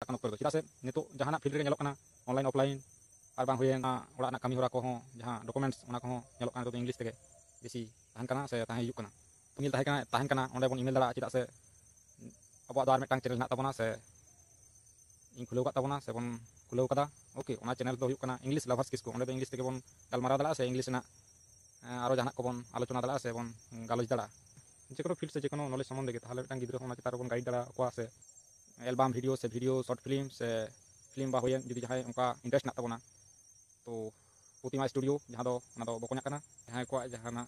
चेदा से नितो जहां फील्ड रे ऑनलाइन ऑफलाइन और बांग हुए ओड़ा कमी हरा को जहां डॉक्यूमेंट्स तो इंग्लिश तेगे बेसी तहन से तहन हिजुग ईमेल तहन बन ईमेल दाड़ा चेदा से अब आर मिटन चैनल ना तबना से इन खुलेव का से बन खुलेव का ओके चैनल तो इंग्लिश लवर्स किसको इंग्लिश तेगे बन गलमारा दाड़ा से इंग्लिश और जहां को बन आलोचना दाड़ा से बन गालोच दाड़ा जेको फील्ड से जेको नॉलेज सम्बन्धे ताहले गिद्रा चितार बन गाइड दाड़ा से एलबाम वीडियो शॉर्ट फिल्म से फिल्म बा हुए जुदी जहां उनका इंटरेस्ट ना तबना तो प्रतिमा स्टूडियो जहां दो बको जहां को जहां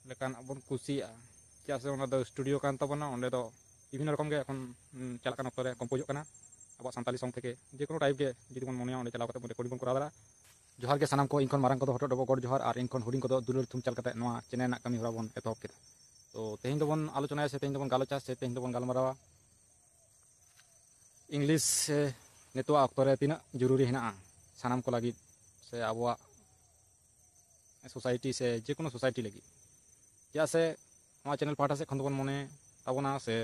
लेकान बन कुसिया क्या से स्टूडियो कान तबना ओंडे दो विभिन्न रकम के एखन चलकान अक्तो रे कम्पोज करना अब सानताली सॉन्ग थे जेको टाइप के जुदी बन मने ओंडे चलाव कते रेकॉर्डिंग बन करा दाड़ा जोहार के सानाम को इनखन मारंग को हटो डबो गड जोहार और इनखन हुडिंग को दुलुर थुम चल कते नोआ चैनल ना कमी हरा बन एतहब केदा तो तेहें दो बन आलोचना से तेहें दो बन गालोचा से तेहें दो बन गालमारावा इंग्लिश नितो अक्तो रे तीना जरूरी हेना सानाम को लगी से आबोआ सोसाइटी से जेको सोसाइटी लगी क्या से नोआ चैनल पाटा से खन बन मने ताबोना से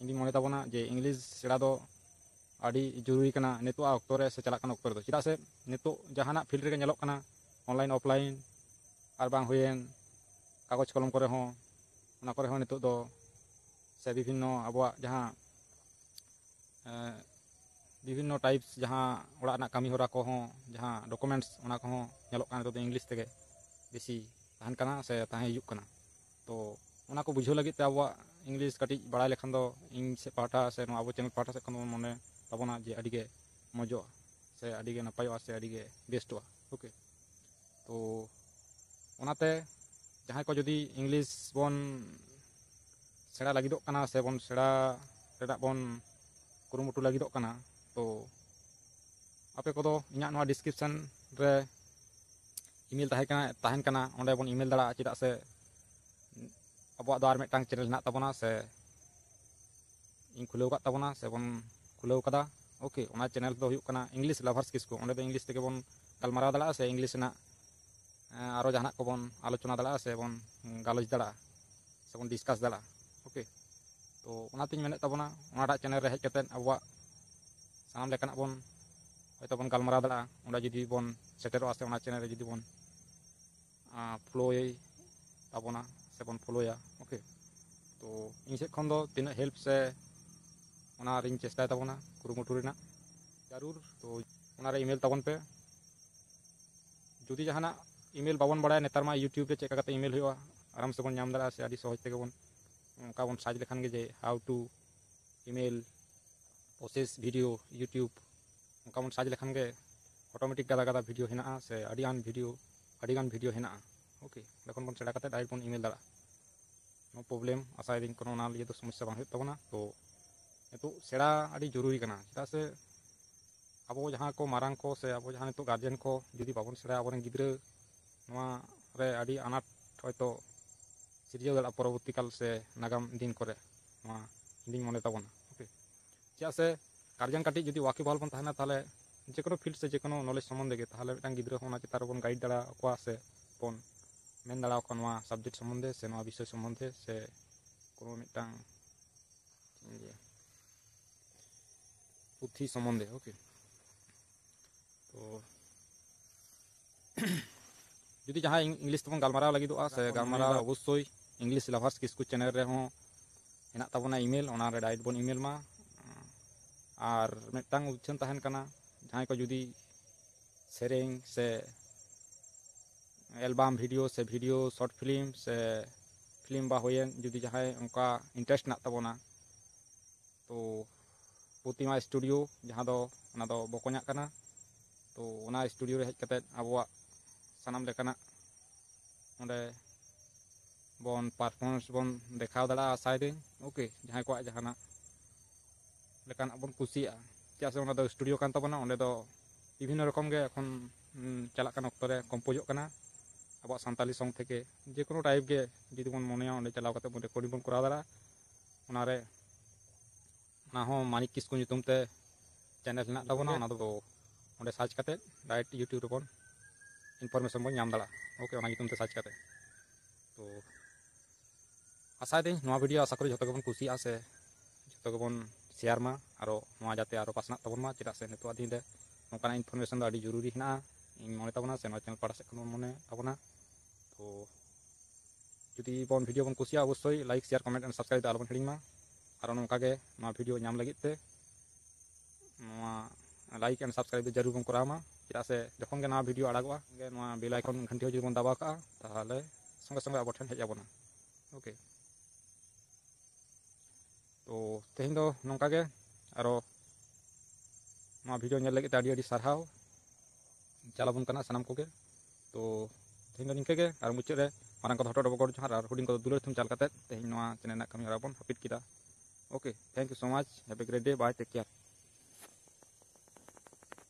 इंदी मने ताबोना जे इंग्लिश सेड़ा दो आड़ी जरूरी कना नितो अक्तो रे से चला कना अक्तो रे चेदा से नितो जहाना फील्ड रे नेलोक कना ऑनलाइन ऑफलाइन और बांग हुएन कागज कलम करे हो ओना करे हो नितो दो से विभिन्न आबोआ जहां विभिन्न टाइप्स जहां ओड़ा ना कमी हरा को जहां डॉक्यूमेंट्स ओना को नेलोक कना तो इंग्लिश तेगे बेसी तहन कना से तहन हिजुग कना तो ओना को बुझो लगी ते आबोआ इंग्लिश कटी बड़ा लेखन दो इन से पाटा से नो आबो चैनल पाटा से खन मने ताबोना जे अडिगे मजो से अडिगे नपायो से अडिगे बेस्टो ओके तो ओनाते जहां को जदी इंग्लिश बन सेड़ा लगिदो कना से बन सेड़ा रेडा बन कुरुमुटु लगिदो कना तो आपे को दो इना नोआ डिस्क्रिप्शन रे ईमेल तहन कना ओंडे बन ईमेल दाड़ा चेदा से अब आर मिटन चैनल ना तबना से इन खुलेव का तबना से बन खुलेव कदा ओके चैनल तो इंग्लिश लवर्स किसको इंग्लिश तेगे बन गलमारा दाड़ा से इंग्लिश ना और जहां को बन आलोचना दाड़ा से बन गालोच दाड़ा से बन डिस्कस दाड़ा ओके तो ओनातिन मेने ताबोना ओनाटा चैनल रे हेज कते अब सानाम लेकाना बन होयतो बन गलमारा दाड़ा ओंडे जुदी बन सेटेरो से ओना चैनल रे जुदी बन फ्लोय ताबोना से बन फ्लोया ओके तो इन से खन दो तीना हेल्प से ओना रिंग चेष्टा ताबोना कुरुमुटु रेना जरूर तो ओना रे ईमेल ताबोन पे जुदी जहाना ईमेल बाबन बड़ा नेतार मा यूट्यूब रे चेक करते ईमेल हुआ आराम से बन नाम दाड़ा से आदि सहज तेगे बन उनका बन सर्च लेखान जे how to email process video YouTube उनका बन सर्च लेखान गे ऑटोमेटिक गदा गदा वीडियो हेना से अडिगान वीडियो हेना ओके लेखन बन सेड़ा करते डायरेक्ट बन ईमेल दाड़ा नो प्रॉब्लम आशा दिन कोनो ना लिए तो समस्या बांग तबना तो नितो सेड़ा आड़ी जरूरी कना चेदा से अब जहां को मारंग को से अब जहां नितो गार्जियन को जुदी बाबन सेड़ा अब गिद्रा नोआ रे आड़ी अनाट हयतो सिरजाव दाड़ा परवर्ती काल से नागाम दिन करे नोआ इंदिन मने ताबना ओके चेदा से गार्जियन काटी जुदी वाकिबहाल बन तहना ताहले जेको फील्ड से जेको नॉलेज सम्बन्धे के ताहले मिटन गिद्रा होना चितार बन गाइड दाड़ा को से बन मेन दाड़ा को नोआ सब्जेक्ट सम्बन्धे से नोआ विषय सम्बन्धे से कोनो मिटन पुथी सम्बन्धे ओके तो जुदी जहां इंग्लिश तबन गलमारा लगिदोआ से गलमारा अवश्य इंग्लिश लवर्स किसको चैनल रे हो हेना ताबोना ईमेल ओना रे डायरेक्ट बन ईमेल मा और मिटन उछन तहन कना जहां को जुदी सेरेंग से एलबाम वीडियो शॉर्ट फिल्म से फिल्म बा हुए जुदी जहां उनका इंटरेस्ट ना तबोना तो प्रतिमा स्टूडियो जहां दो बको तो ओना स्टूडियो रे हेज कते आबोआ सानाम लेकाना ओंडे बन परफॉर्मेंस बन देखाव दाड़ा आशा दिन ओके जहां को जहाना लेकाना बन कुसिया क्या से ओना दो स्टूडियो कान तबना ओंडे दो विभिन्न रकम के एखन चलाकान अक्तो रे कम्पोज करना अब सानताली सॉन्ग थे जेको टाइप के जुदी बन मने ओंडे चलाव कते रेकॉर्डिंग बन करा दाड़ा ओना रे ना हो मानिक किसको नितुम ते चैनल हेना ताबोना ओना दो ओंडे सर्च कते डायरेक्ट यूट्यूब रे बन इनफॉरमेशन बन नाम दाड़ा ओके ओना नितुम ते सर्च कते तो आशा दिन नोआ वीडियो आशा करी जतो के बन कुसिया से जतो के बन शेयर मा और जाते आरो पासना तबन मा चेदा से नितो दिन रे नोकाना इनफरमेशन दो आडी जरूरी हेना इन मने तबना से चैनल पाड़ा से मने तबना तो जुदी बन वीडियो बन कुसिया अवश्य like share comment and subscribe आलबन हिडिंग मा और नोका गे मा वीडियो नाम लगित ते लाइक एंड सब्सक्राइब जरूर बन करामा चेदा से जखन गे ना वीडियो आड़ागवा गे बेल आइकन घंटी जुदी बन दबा का ताहले संगे संगे अब ठेन हेज आबोना ओके तो तेहन दो नोका गे आरो मा वीडियो नेल लगित आडी आडी सारहाव चलाबन कना सनाम कोगे तो तेहन दो निंके गे आर मुचाद रे मारांग को हटो डबगड़ जहार आर हुडिंग को दुलर थुम चाल काते तेहन नोआ चैनल ना कमी हराबन हापिट किदा okay thank you so much have a great day bye take care.